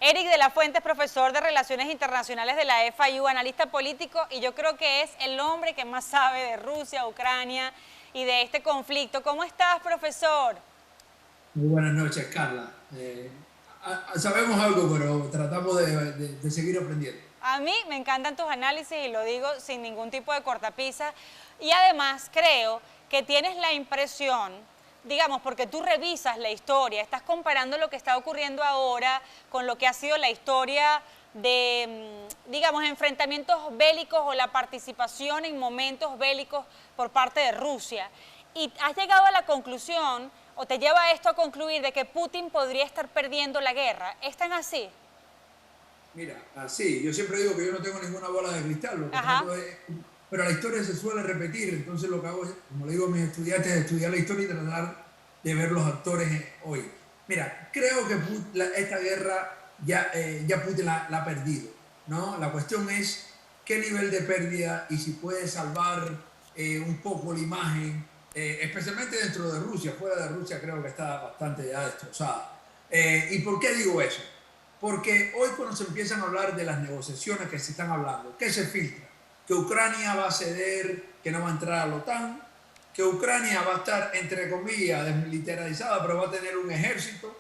Eric de la Fuente es profesor de Relaciones Internacionales de la FIU, analista político, y yo creo que es el hombre que más sabe de Rusia, Ucrania y de este conflicto. ¿Cómo estás, profesor? Muy buenas noches, Carla. Sabemos algo, pero tratamos de seguir aprendiendo. A mí me encantan tus análisis y lo digo sin ningún tipo de cortapisa. Y además creo que tienes la impresión, digamos, porque tú revisas la historia, estás comparando lo que está ocurriendo ahora con lo que ha sido la historia de, digamos, enfrentamientos bélicos o la participación en momentos bélicos por parte de Rusia. Y has llegado a la conclusión, o te lleva esto a concluir, de que Putin podría estar perdiendo la guerra. ¿Es tan así? Mira, así, yo siempre digo que yo no tengo ninguna bola de cristal, lo que Ajá. trato de, pero la historia se suele repetir, entonces lo que hago es, como le digo a mis estudiantes, es estudiar la historia y tratar de ver los actores hoy. Mira, creo que esta guerra ya Putin la ha perdido, ¿no? La cuestión es qué nivel de pérdida y si puede salvar un poco la imagen, especialmente dentro de Rusia. Fuera de Rusia creo que está bastante ya destrozada. ¿Y por qué digo eso? Porque hoy cuando se empiezan a hablar de las negociaciones que se están hablando, ¿qué se filtra? Que Ucrania va a ceder, que no va a entrar a la OTAN, que Ucrania va a estar, entre comillas, desmilitarizada, pero va a tener un ejército,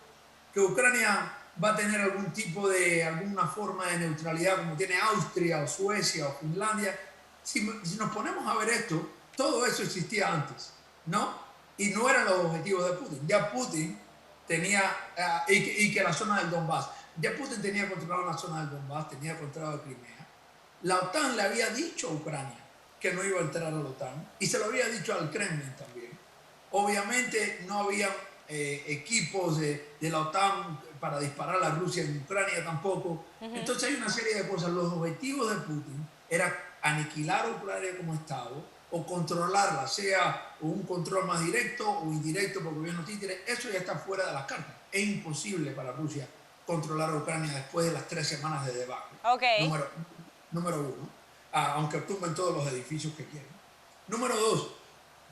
que Ucrania va a tener algún tipo de, alguna forma de neutralidad como tiene Austria o Suecia o Finlandia. Si nos ponemos a ver esto, todo eso existía antes, ¿no? Y no eran los objetivos de Putin. Ya Putin tenía, y que la zona del Donbass, ya Putin tenía controlado la zona del Donbass, tenía controlado Crimea. La OTAN le había dicho a Ucrania que no iba a entrar a la OTAN y se lo había dicho al Kremlin también. Obviamente no había equipos de la OTAN para disparar a Rusia en Ucrania tampoco. Entonces hay una serie de cosas. Los objetivos de Putin era aniquilar a Ucrania como Estado o controlarla, sea un control más directo o indirecto por gobierno títere. Eso ya está fuera de las cartas. Es imposible para Rusia controlar a Ucrania después de las 3 semanas de debacle. Ok. Número uno, aunque tumben todos los edificios que quieren. Número dos,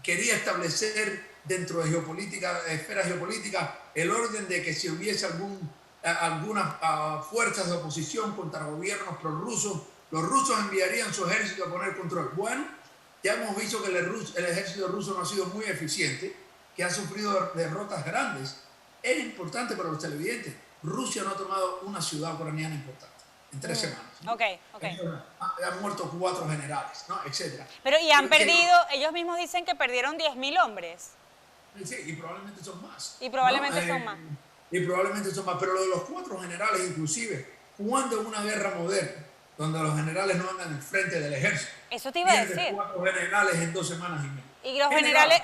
quería establecer dentro de geopolítica, esfera geopolítica, el orden de que si hubiese algunas fuerzas de oposición contra gobiernos prorrusos, los rusos enviarían su ejército a poner control. Bueno, ya hemos visto que el ejército ruso no ha sido muy eficiente, que ha sufrido derrotas grandes. Es importante para los televidentes. Rusia no ha tomado una ciudad ucraniana importante en 3 semanas. ¿no? Ok. Han muerto 4 generales, ¿no? Etcétera. Pero y han perdido, ellos mismos dicen que perdieron 10.000 hombres. Sí, y probablemente son más. Y ¿no? probablemente son más. Y probablemente son más. Pero lo de los 4 generales, inclusive, cuando en una guerra moderna, donde los generales no andan en frente del ejército, Eso te iba a pierden decir. 4 generales en 2 semanas y media. Y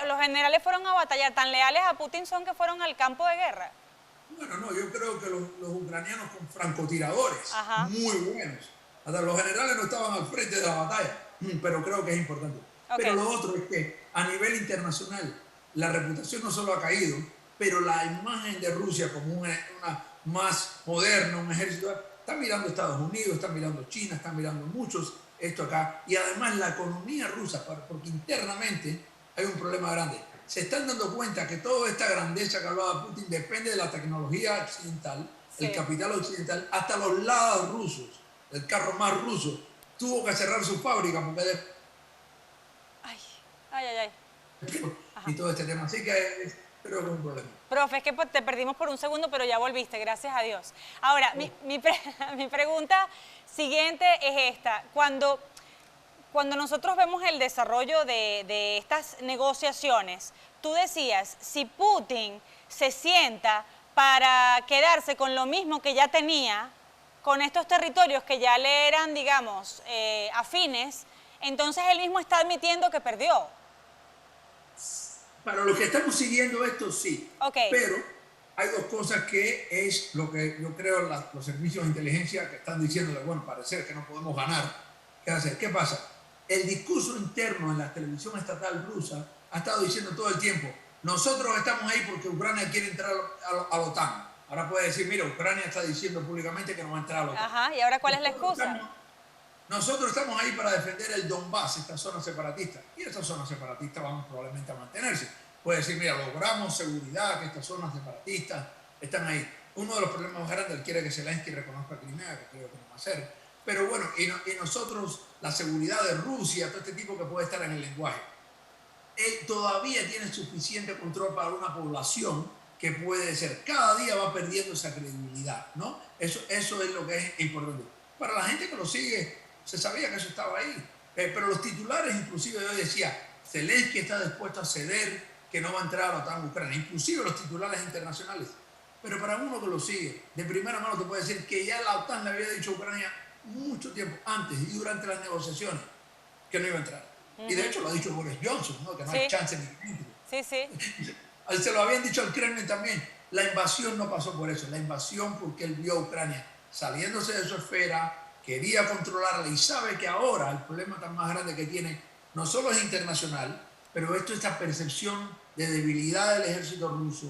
los generales fueron a batallar, tan leales a Putin son que fueron al campo de guerra. Bueno, no, yo creo que los ucranianos con francotiradores, Ajá. muy buenos. Hasta los generales no estaban al frente de la batalla, pero creo que es importante. Okay. Pero lo otro es que a nivel internacional la reputación no solo ha caído, pero la imagen de Rusia como una más moderna, un ejército, está mirando Estados Unidos, está mirando China, están mirando muchos esto acá. Y además la economía rusa, porque internamente hay un problema grande. Se están dando cuenta que toda esta grandeza que hablaba Putin depende de la tecnología occidental, sí, el capital occidental, hasta los lados rusos, el carro más ruso, tuvo que cerrar su fábrica porque... Ay. Y todo este tema, así que creo que es un problema. Profe, es que te perdimos por un segundo, pero ya volviste, gracias a Dios. Ahora, mi pregunta siguiente es esta. Cuando nosotros vemos el desarrollo de estas negociaciones, tú decías, si Putin se sienta para quedarse con lo mismo que ya tenía, con estos territorios que ya le eran, digamos, afines, entonces él mismo está admitiendo que perdió. Para los que estamos siguiendo esto, sí. Okay. Pero hay 2 cosas que es lo que yo creo los servicios de inteligencia que están diciendo de, bueno, parecer que no podemos ganar. ¿Qué hacer? ¿Qué pasa? El discurso interno en la televisión estatal rusa ha estado diciendo todo el tiempo, nosotros estamos ahí porque Ucrania quiere entrar a la OTAN. Ahora puede decir, mira, Ucrania está diciendo públicamente que no va a entrar a la OTAN. Ajá, ¿y ahora cuál es la excusa? Nosotros estamos ahí para defender el Donbass, esta zona separatista, y estas zonas separatistas van probablemente a mantenerse. Puede decir, mira, logramos seguridad, que estas zonas separatistas están ahí. uno de los problemas más grandes, él quiere que Zelensky reconozca Crimea, que creo que no va a hacer. Pero bueno, y nosotros, la seguridad de Rusia, todo este tipo que puede estar en el lenguaje, él todavía tiene suficiente control para una población que puede ser, cada día va perdiendo esa credibilidad, ¿no? Eso es lo que es importante. Para la gente que lo sigue, se sabía que eso estaba ahí, pero los titulares, inclusive yo decía, Zelensky está dispuesto a ceder, que no va a entrar a la OTAN en Ucrania, inclusive los titulares internacionales. Pero para uno que lo sigue, de primera mano te puede decir que ya la OTAN le había dicho a Ucrania mucho tiempo antes y durante las negociaciones que no iba a entrar. Y de hecho lo ha dicho Boris Johnson, ¿no? Que no hay chance ni que entre. Sí, sí. Se lo habían dicho al Kremlin también. La invasión no pasó por eso. La invasión porque él vio a Ucrania saliéndose de su esfera, quería controlarla y sabe que ahora el problema tan más grande que tiene no solo es internacional, pero esta percepción de debilidad del ejército ruso,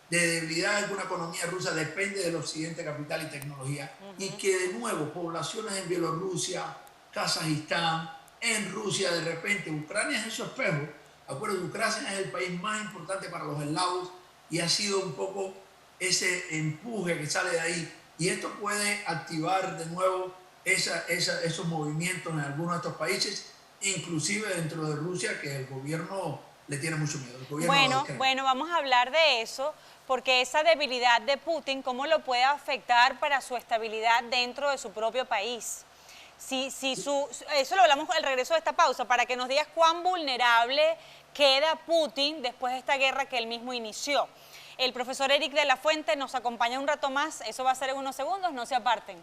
de debilidad de que una economía rusa depende del occidente, capital y tecnología, y que de nuevo poblaciones en Bielorrusia, Kazajistán, en Rusia, de repente, Ucrania es ese espejo. Acuérdense, Ucrania es el país más importante para los eslavos y ha sido un poco ese empuje que sale de ahí. Y esto puede activar de nuevo esos movimientos en algunos de estos países, inclusive dentro de Rusia, que el gobierno le tiene mucho miedo. Bueno, vamos a hablar de eso, porque esa debilidad de Putin, ¿cómo lo puede afectar para su estabilidad dentro de su propio país? Eso lo hablamos al regreso de esta pausa, para que nos digas cuán vulnerable queda Putin después de esta guerra que él mismo inició. El profesor Eric de la Fuente nos acompaña un rato más, eso va a ser en unos segundos, no se aparten.